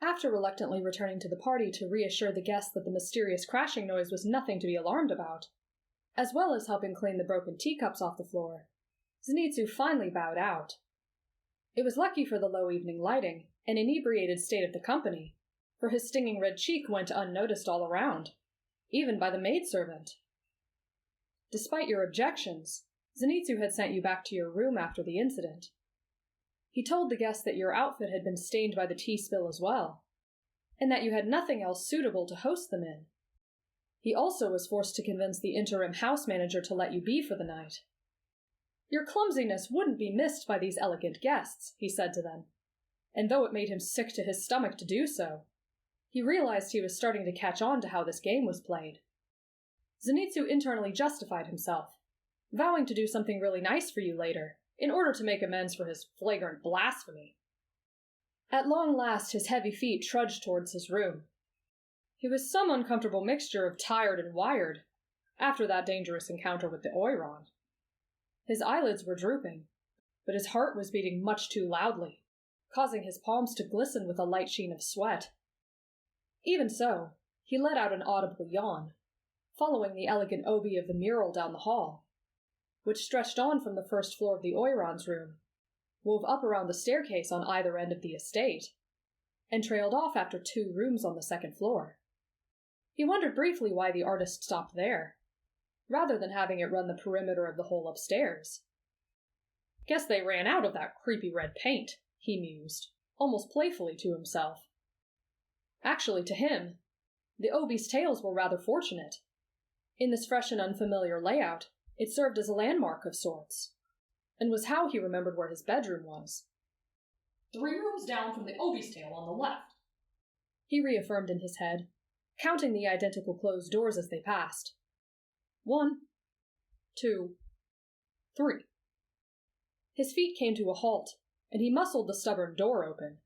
After reluctantly returning to the party to reassure the guests that the mysterious crashing noise was nothing to be alarmed about, as well as helping clean the broken teacups off the floor, Zenitsu finally bowed out. It was lucky for the low evening lighting and inebriated state of the company, for his stinging red cheek went unnoticed all around, even by the maidservant. Despite your objections, Zenitsu had sent you back to your room after the incident. He told the guests that your outfit had been stained by the tea spill as well, and that you had nothing else suitable to host them in. He also was forced to convince the interim house manager to let you be for the night. Your clumsiness wouldn't be missed by these elegant guests, he said to them, and though it made him sick to his stomach to do so, he realized he was starting to catch on to how this game was played. Zenitsu internally justified himself, vowing to do something really nice for you later, in order to make amends for his flagrant blasphemy. At long last his heavy feet trudged towards his room. He was some uncomfortable mixture of tired and wired, after that dangerous encounter with the Oiron. His eyelids were drooping, but his heart was beating much too loudly, causing his palms to glisten with a light sheen of sweat. Even so, he let out an audible yawn, following the elegant obi of the mural down the hall, which stretched on from the first floor of the Oiron's room, wove up around the staircase on either end of the estate, and trailed off after 2 rooms on the second floor. He wondered briefly why the artist stopped there, rather than having it run the perimeter of the whole upstairs. Guess they ran out of that creepy red paint, he mused, almost playfully to himself. Actually, to him, the obi's tales were rather fortunate. In this fresh and unfamiliar layout, it served as a landmark of sorts, and was how he remembered where his bedroom was. 3 rooms down from the obi's tale on the left, he reaffirmed in his head, counting the identical closed doors as they passed. 1, 2, 3. His feet came to a halt, and he muscled the stubborn door open.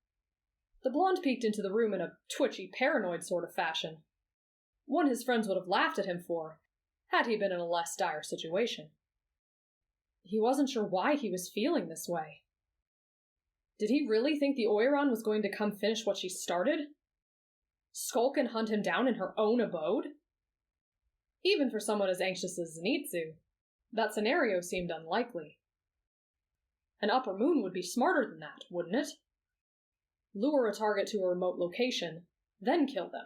The blonde peeked into the room in a twitchy, paranoid sort of fashion, one his friends would have laughed at him for, had he been in a less dire situation. He wasn't sure why he was feeling this way. Did he really think the Oiron was going to come finish what she started? Skulk and hunt him down in her own abode? Even for someone as anxious as Zenitsu, that scenario seemed unlikely. An upper moon would be smarter than that, wouldn't it? Lure a target to a remote location, then kill them.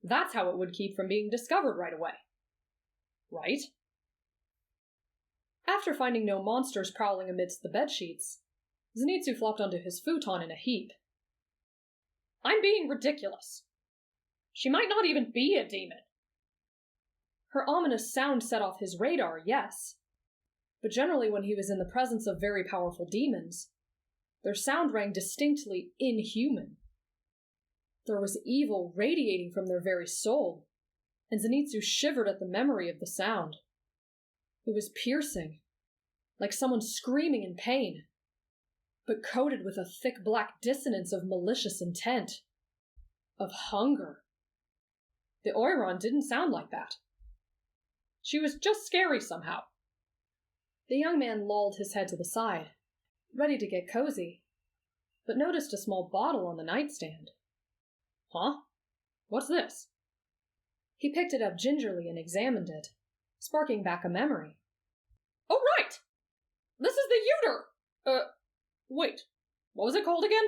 That's how it would keep from being discovered right away. Right? After finding no monsters prowling amidst the bedsheets, Zenitsu flopped onto his futon in a heap. I'm being ridiculous. She might not even be a demon. Her ominous sound set off his radar, yes, but generally when he was in the presence of very powerful demons, their sound rang distinctly inhuman. There was evil radiating from their very soul, and Zenitsu shivered at the memory of the sound. It was piercing, like someone screaming in pain, but coated with a thick black dissonance of malicious intent, of hunger. The Oiron didn't sound like that. She was just scary somehow. The young man lolled his head to the side, ready to get cozy, but noticed a small bottle on the nightstand. Huh? What's this? He picked it up gingerly and examined it, sparking back a memory. Oh, right! This is the Uter! Wait, what was it called again?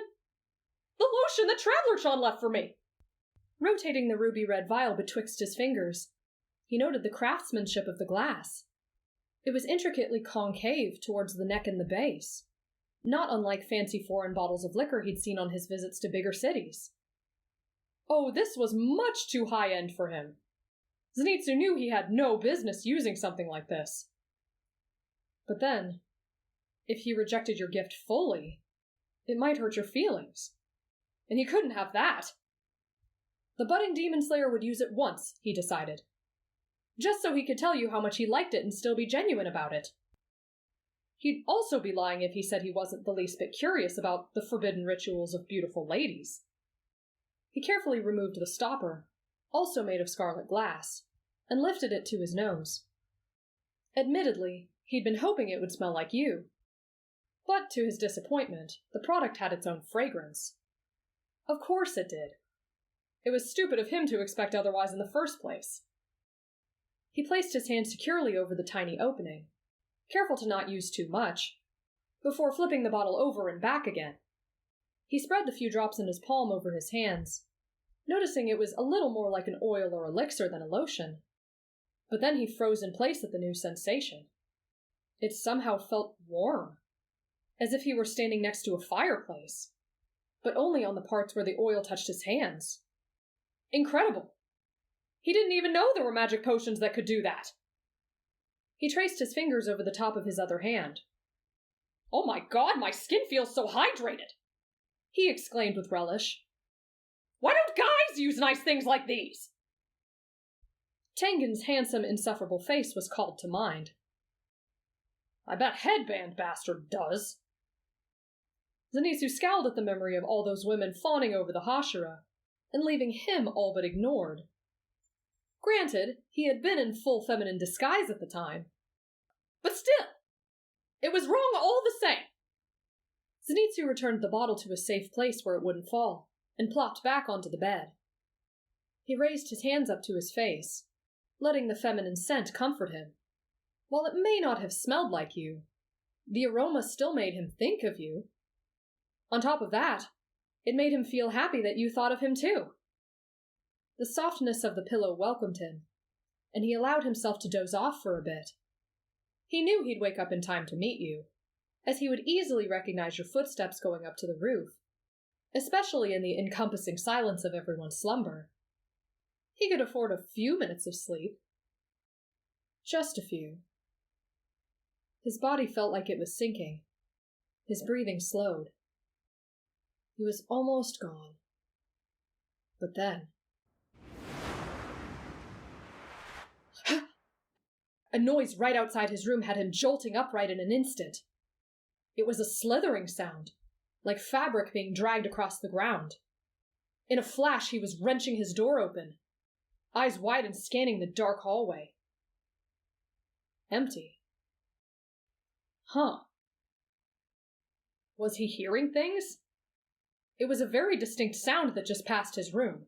The lotion that Traveler-chan left for me! Rotating the ruby-red vial betwixt his fingers, he noted the craftsmanship of the glass. It was intricately concave towards the neck and the base, not unlike fancy foreign bottles of liquor he'd seen on his visits to bigger cities. Oh, this was much too high-end for him. Zenitsu knew he had no business using something like this. But then, if he rejected your gift fully, it might hurt your feelings. And he couldn't have that. The budding demon slayer would use it once, he decided, just so he could tell you how much he liked it and still be genuine about it. He'd also be lying if he said he wasn't the least bit curious about the forbidden rituals of beautiful ladies. He carefully removed the stopper, also made of scarlet glass, and lifted it to his nose. Admittedly, he'd been hoping it would smell like you. But to his disappointment, the product had its own fragrance. Of course it did. It was stupid of him to expect otherwise in the first place. He placed his hand securely over the tiny opening, careful to not use too much, before flipping the bottle over and back again. He spread the few drops in his palm over his hands, noticing it was a little more like an oil or elixir than a lotion. But then he froze in place at the new sensation. It somehow felt warm, as if he were standing next to a fireplace, but only on the parts where the oil touched his hands. Incredible! He didn't even know there were magic potions that could do that. He traced his fingers over the top of his other hand. "Oh my God, my skin feels so hydrated!" he exclaimed with relish. "Why don't guys use nice things like these?" Tengen's handsome, insufferable face was called to mind. "I bet Headband Bastard does." Zenitsu scowled at the memory of all those women fawning over the Hashira, and leaving him all but ignored. Granted, he had been in full feminine disguise at the time. But still, it was wrong all the same. Zenitsu returned the bottle to a safe place where it wouldn't fall, and plopped back onto the bed. He raised his hands up to his face, letting the feminine scent comfort him. While it may not have smelled like you, the aroma still made him think of you. On top of that, it made him feel happy that you thought of him too. The softness of the pillow welcomed him, and he allowed himself to doze off for a bit. He knew he'd wake up in time to meet you, as he would easily recognize your footsteps going up to the roof, especially in the encompassing silence of everyone's slumber. He could afford a few minutes of sleep. Just a few. His body felt like it was sinking. His breathing slowed. He was almost gone. But then... A noise right outside his room had him jolting upright in an instant. It was a slithering sound, like fabric being dragged across the ground. In a flash, he was wrenching his door open, eyes wide and scanning the dark hallway. Empty. Huh. Was he hearing things? It was a very distinct sound that just passed his room,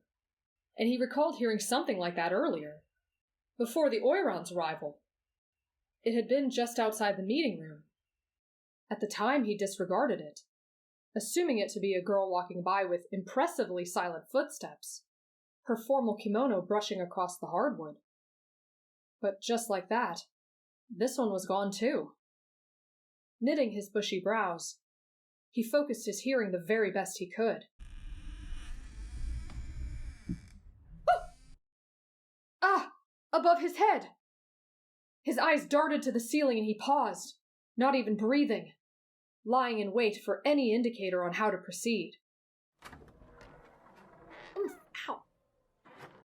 and he recalled hearing something like that earlier, before the Oiron's arrival. It had been just outside the meeting room. At the time, he disregarded it, assuming it to be a girl walking by with impressively silent footsteps, her formal kimono brushing across the hardwood. But just like that, this one was gone too. Knitting his bushy brows, he focused his hearing the very best he could. Ah! Above his head! His eyes darted to the ceiling and he paused, not even breathing, lying in wait for any indicator on how to proceed. Ow!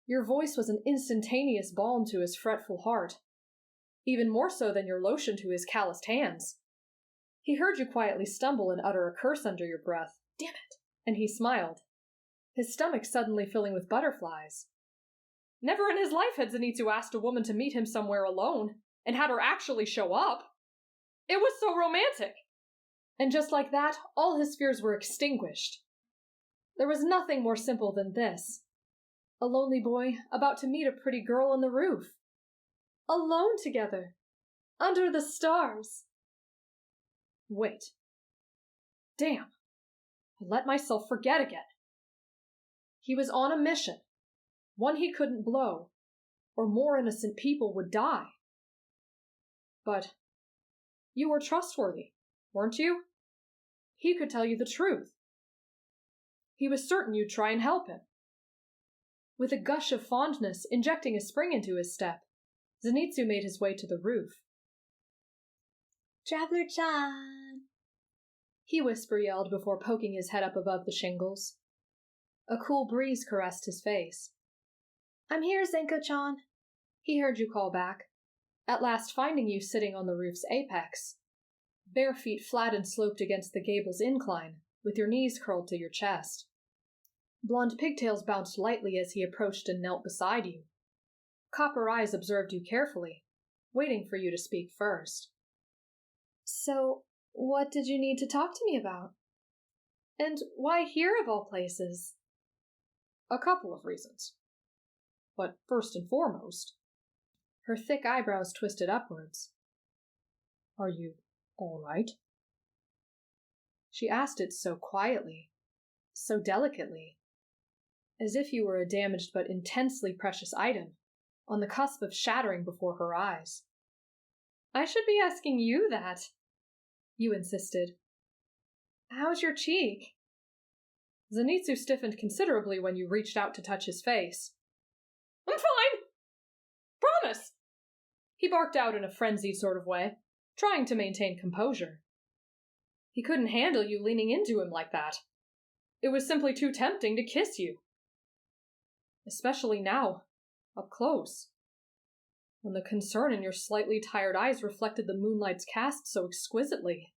Your voice was an instantaneous balm to his fretful heart, even more so than your lotion to his calloused hands. He heard you quietly stumble and utter a curse under your breath. Damn it! And he smiled, his stomach suddenly filling with butterflies. Never in his life had Zenitsu asked a woman to meet him somewhere alone, and had her actually show up. It was so romantic! And just like that, all his fears were extinguished. There was nothing more simple than this. A lonely boy about to meet a pretty girl on the roof. Alone together. Under the stars. Wait. Damn. I let myself forget again. He was on a mission. One he couldn't blow, or more innocent people would die. But you were trustworthy, weren't you? He could tell you the truth. He was certain you'd try and help him. With a gush of fondness injecting a spring into his step, Zenitsu made his way to the roof. "Traveler-chan!" he whisper-yelled before poking his head up above the shingles. A cool breeze caressed his face. "I'm here, Zenko-chan," he heard you call back, at last finding you sitting on the roof's apex, bare feet flat and sloped against the gable's incline, with your knees curled to your chest. Blonde pigtails bounced lightly as he approached and knelt beside you. Copper eyes observed you carefully, waiting for you to speak first. "So, what did you need to talk to me about? And why here of all places?" A couple of reasons. But first and foremost, her thick eyebrows twisted upwards. Are you all right? She asked it so quietly, so delicately, as if you were a damaged but intensely precious item, on the cusp of shattering before her eyes. I should be asking you that, you insisted. How's your cheek? Zenitsu stiffened considerably when you reached out to touch his face. I'm fine! Promise! He barked out in a frenzied sort of way, trying to maintain composure. He couldn't handle you leaning into him like that. It was simply too tempting to kiss you. Especially now, up close, when the concern in your slightly tired eyes reflected the moonlight's cast so exquisitely.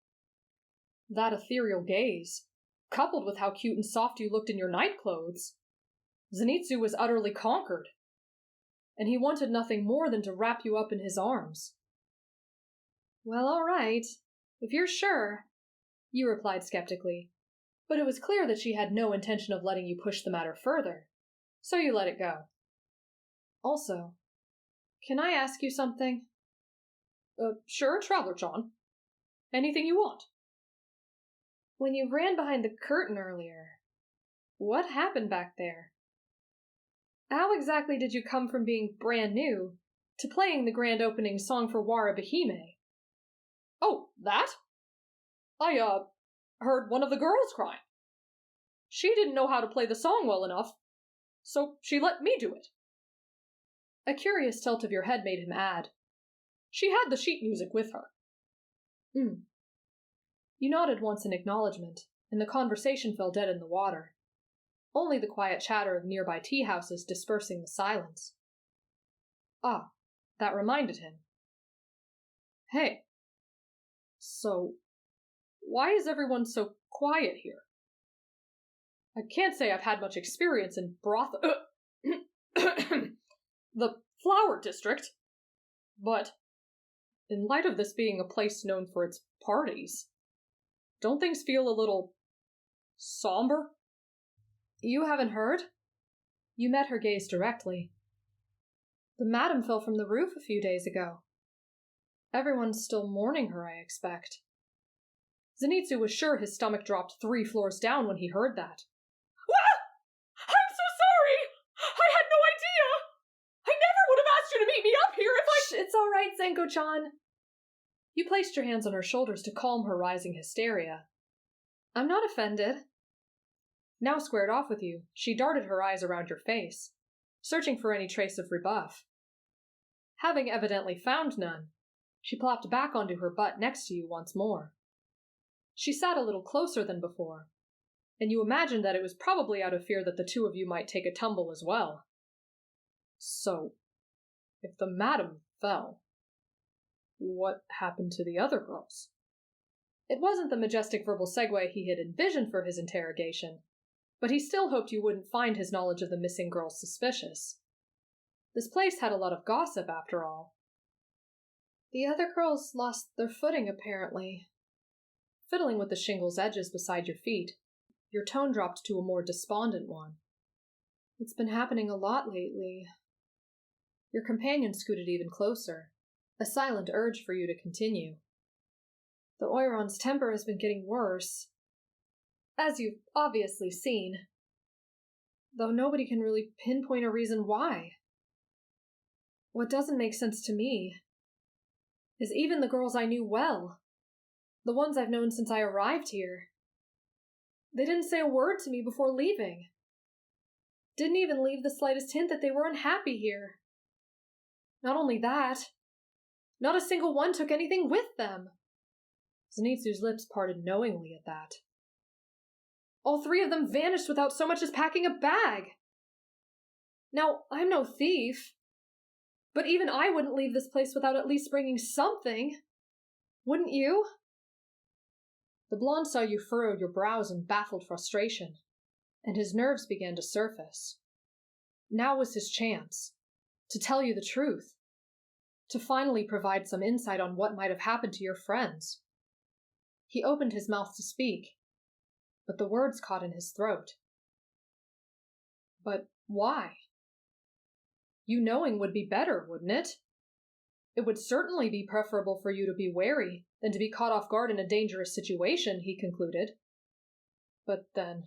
That ethereal gaze, coupled with how cute and soft you looked in your night clothes, Zenitsu was utterly conquered, and he wanted nothing more than to wrap you up in his arms. Well, all right, if you're sure, you replied skeptically, but it was clear that she had no intention of letting you push the matter further, so you let it go. Also, can I ask you something? Sure, Traveler John. Anything you want. When you ran behind the curtain earlier, what happened back there? How exactly did you come from being brand new to playing the grand opening song for Wara Behime? Oh, that? I, heard one of the girls crying. She didn't know how to play the song well enough, so she let me do it. A curious tilt of your head made him add, she had the sheet music with her. You nodded once in acknowledgement, and the conversation fell dead in the water, only the quiet chatter of nearby tea-houses dispersing the silence. Ah, that reminded him. Hey, so, why is everyone so quiet here? I can't say I've had much experience in the Flower District, but in light of this being a place known for its parties, don't things feel a little somber? You haven't heard? You met her gaze directly. The madam fell from the roof a few days ago. Everyone's still mourning her, I expect. Zenitsu was sure his stomach dropped 3 floors down when he heard that. What? I'm so sorry! I had no idea! I never would have asked you to meet me up here if I— Shh, it's all right, Senko-chan. You placed your hands on her shoulders to calm her rising hysteria. I'm not offended. Now squared off with you, she darted her eyes around your face, searching for any trace of rebuff. Having evidently found none, she plopped back onto her butt next to you once more. She sat a little closer than before, and you imagined that it was probably out of fear that the two of you might take a tumble as well. So, if the madam fell, what happened to the other girls? It wasn't the majestic verbal segue he had envisioned for his interrogation, but he still hoped you wouldn't find his knowledge of the missing girls suspicious. This place had a lot of gossip, after all. The other girls lost their footing, apparently. Fiddling with the shingle's edges beside your feet, your tone dropped to a more despondent one. It's been happening a lot lately. Your companion scooted even closer, a silent urge for you to continue. The Oiron's temper has been getting worse, as you've obviously seen, though nobody can really pinpoint a reason why. What doesn't make sense to me is even the girls I knew well, the ones I've known since I arrived here. They didn't say a word to me before leaving. Didn't even leave the slightest hint that they were unhappy here. Not only that, not a single one took anything with them. Zenitsu's lips parted knowingly at that. All 3 of them vanished without so much as packing a bag. Now, I'm no thief, but even I wouldn't leave this place without at least bringing something. Wouldn't you? The blonde saw you furrow your brows in baffled frustration, and his nerves began to surface. Now was his chance to tell you the truth, to finally provide some insight on what might have happened to your friends. He opened his mouth to speak, but the words caught in his throat. But why? You knowing would be better, wouldn't it? It would certainly be preferable for you to be wary than to be caught off guard in a dangerous situation, he concluded. But then,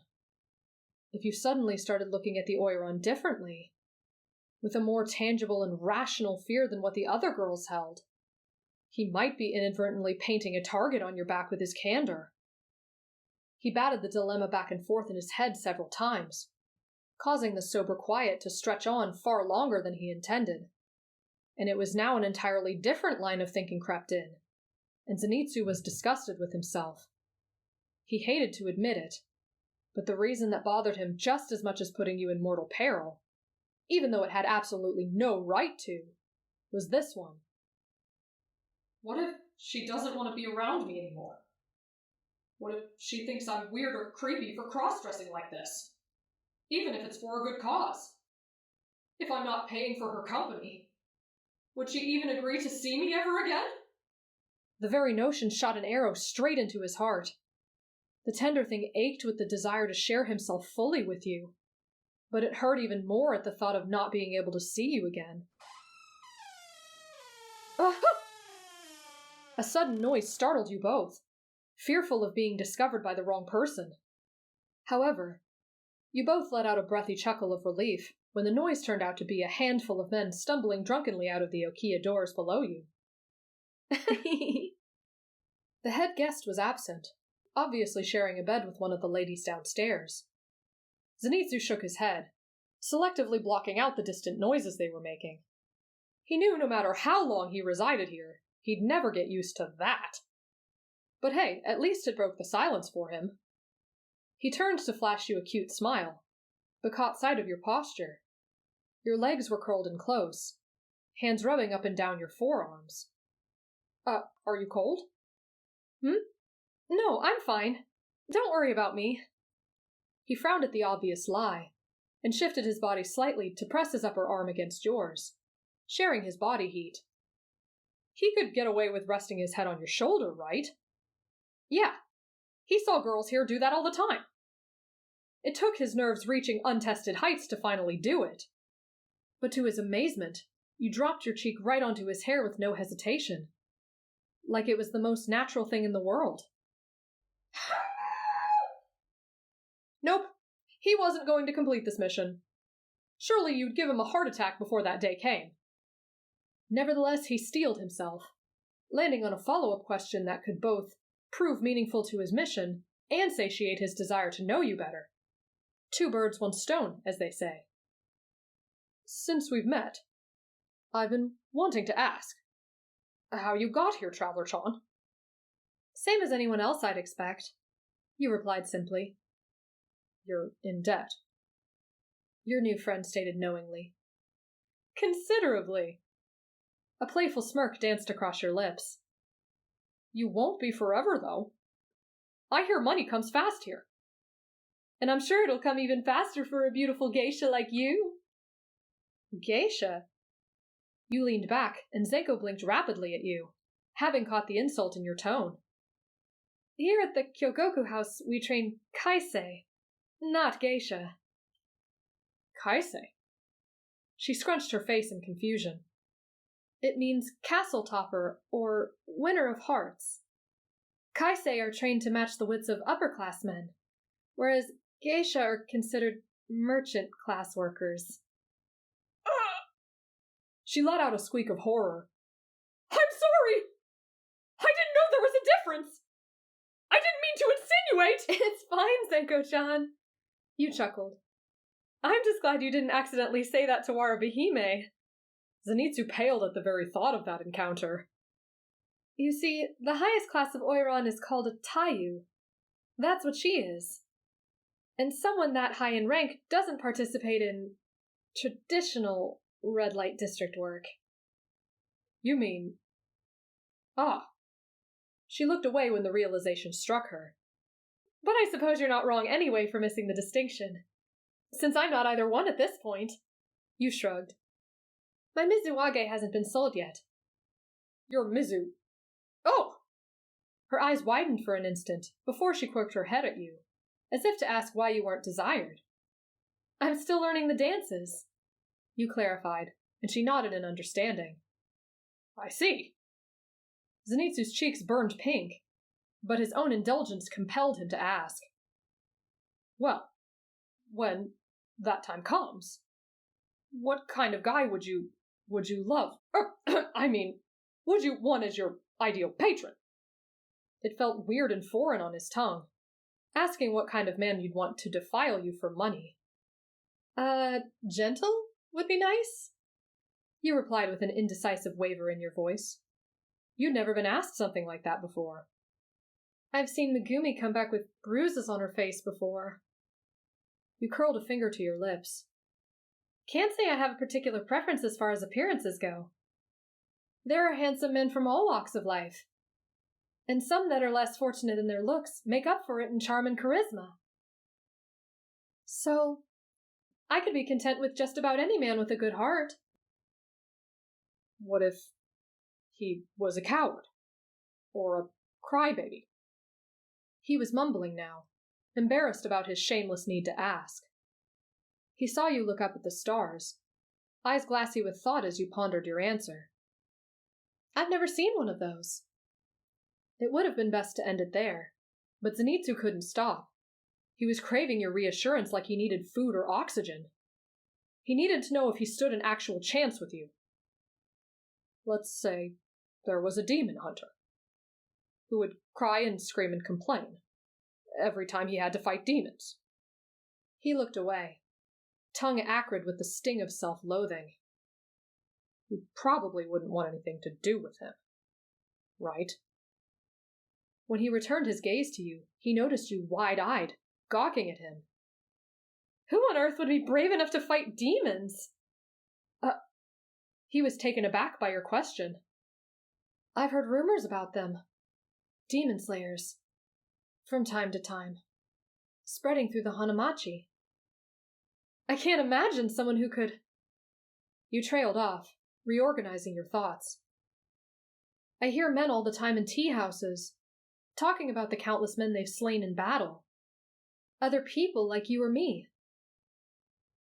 if you suddenly started looking at the Oiron differently, with a more tangible and rational fear than what the other girls held, he might be inadvertently painting a target on your back with his candor. He batted the dilemma back and forth in his head several times, causing the sober quiet to stretch on far longer than he intended. And it was now an entirely different line of thinking crept in, and Zenitsu was disgusted with himself. He hated to admit it, but the reason that bothered him just as much as putting you in mortal peril, even though it had absolutely no right to, was this one. What if she doesn't want to be around me anymore? What if she thinks I'm weird or creepy for cross-dressing like this? Even if it's for a good cause. If I'm not paying for her company, would she even agree to see me ever again? The very notion shot an arrow straight into his heart. The tender thing ached with the desire to share himself fully with you, but it hurt even more at the thought of not being able to see you again. A sudden noise startled you both, fearful of being discovered by the wrong person. However, you both let out a breathy chuckle of relief when the noise turned out to be a handful of men stumbling drunkenly out of the Okiya doors below you. The head guest was absent, obviously sharing a bed with one of the ladies downstairs. Zenitsu shook his head, selectively blocking out the distant noises they were making. He knew no matter how long he resided here, he'd never get used to that. But hey, at least it broke the silence for him. He turned to flash you a cute smile, but caught sight of your posture. Your legs were curled in close, hands rubbing up and down your forearms. Are you cold? No, I'm fine. Don't worry about me. He frowned at the obvious lie, and shifted his body slightly to press his upper arm against yours, sharing his body heat. He could get away with resting his head on your shoulder, right? Yeah, he saw girls here do that all the time. It took his nerves reaching untested heights to finally do it. But to his amazement, you dropped your cheek right onto his hair with no hesitation, like it was the most natural thing in the world. Nope, he wasn't going to complete this mission. Surely you'd give him a heart attack before that day came. Nevertheless, he steeled himself, landing on a follow-up question that could both prove meaningful to his mission and satiate his desire to know you better. 2 birds, 1 stone, as they say. Since we've met, I've been wanting to ask how you got here, Traveler-chan. Same as anyone else I'd expect, you replied simply. You're in debt, your new friend stated knowingly. Considerably. A playful smirk danced across your lips. You won't be forever, though. I hear money comes fast here. And I'm sure it'll come even faster for a beautiful geisha like you. Geisha? You leaned back, and Zenko blinked rapidly at you, having caught the insult in your tone. Here at the Kyogoku house, we train kaisei, not geisha. Kaisei? She scrunched her face in confusion. It means castle topper, or winner of hearts. Kaisei are trained to match the wits of upper-class men, whereas geisha are considered merchant-class workers. She let out a squeak of horror. I'm sorry! I didn't know there was a difference! I didn't mean to insinuate! It's fine, Zenko-chan. You chuckled. I'm just glad you didn't accidentally say that to Warabihime. Zenitsu paled at the very thought of that encounter. You see, the highest class of Oiron is called a Taiyu. That's what she is. And someone that high in rank doesn't participate in traditional red light district work. You mean... Ah. She looked away when the realization struck her. But I suppose you're not wrong anyway for missing the distinction. Since I'm not either one at this point. You shrugged. My Mizuwage hasn't been sold yet. Your Mizu... Oh! Her eyes widened for an instant before she quirked her head at you, as if to ask why you weren't desired. I'm still learning the dances, you clarified, and she nodded in understanding. I see. Zenitsu's cheeks burned pink, but his own indulgence compelled him to ask. Well, when that time comes, what kind of guy would you love? Would you want as your ideal patron? It felt weird and foreign on his tongue, asking what kind of man you'd want to defile you for money. Gentle would be nice, you replied with an indecisive waver in your voice. You'd never been asked something like that before. I've seen Megumi come back with bruises on her face before. You curled a finger to your lips. Can't say I have a particular preference as far as appearances go. There are handsome men from all walks of life, and some that are less fortunate in their looks make up for it in charm and charisma. So, I could be content with just about any man with a good heart. What if he was a coward? Or a crybaby? He was mumbling now, embarrassed about his shameless need to ask. He saw you look up at the stars, eyes glassy with thought as you pondered your answer. I've never seen one of those. It would have been best to end it there, but Zenitsu couldn't stop. He was craving your reassurance like he needed food or oxygen. He needed to know if he stood an actual chance with you. Let's say there was a demon hunter who would cry and scream and complain every time he had to fight demons. He looked away, tongue acrid with the sting of self-loathing. You probably wouldn't want anything to do with him, right? When he returned his gaze to you, he noticed you wide-eyed, gawking at him. Who on earth would be brave enough to fight demons? He was taken aback by your question. I've heard rumors about them. Demon slayers. From time to time. Spreading through the Hanamachi. I can't imagine someone who could... You trailed off, reorganizing your thoughts. I hear men all the time in tea houses, talking about the countless men they've slain in battle. Other people like you or me.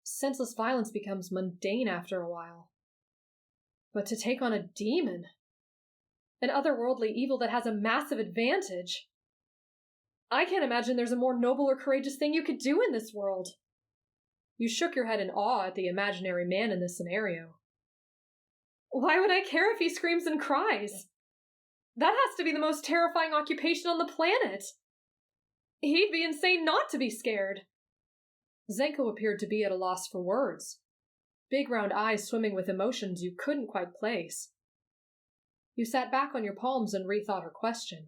Senseless violence becomes mundane after a while. But to take on a demon, an otherworldly evil that has a massive advantage, I can't imagine there's a more noble or courageous thing you could do in this world. You shook your head in awe at the imaginary man in this scenario. Why would I care if he screams and cries? That has to be the most terrifying occupation on the planet. He'd be insane not to be scared. Zenko appeared to be at a loss for words, big round eyes swimming with emotions you couldn't quite place. You sat back on your palms and rethought her question.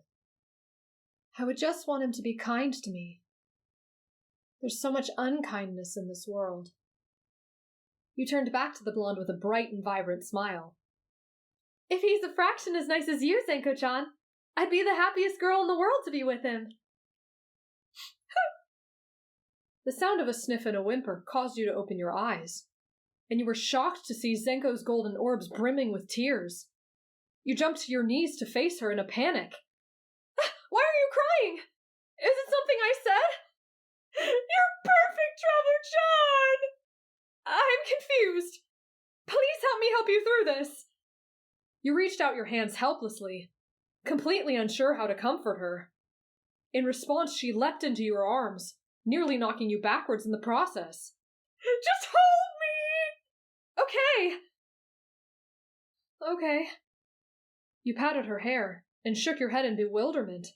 I would just want him to be kind to me. There's so much unkindness in this world. You turned back to the blonde with a bright and vibrant smile. If he's a fraction as nice as you, Zenko-chan, I'd be the happiest girl in the world to be with him. The sound of a sniff and a whimper caused you to open your eyes, and you were shocked to see Zenko's golden orbs brimming with tears. You jumped to your knees to face her in a panic. Why are you crying? Is it something I said? You're perfect, Traveler John! I'm confused. Please help me help you through this. You reached out your hands helplessly, completely unsure how to comfort her. In response, she leapt into your arms, nearly knocking you backwards in the process. Just hold me! Okay. You patted her hair and shook your head in bewilderment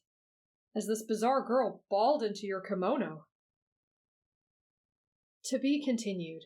as this bizarre girl bawled into your kimono. To be continued.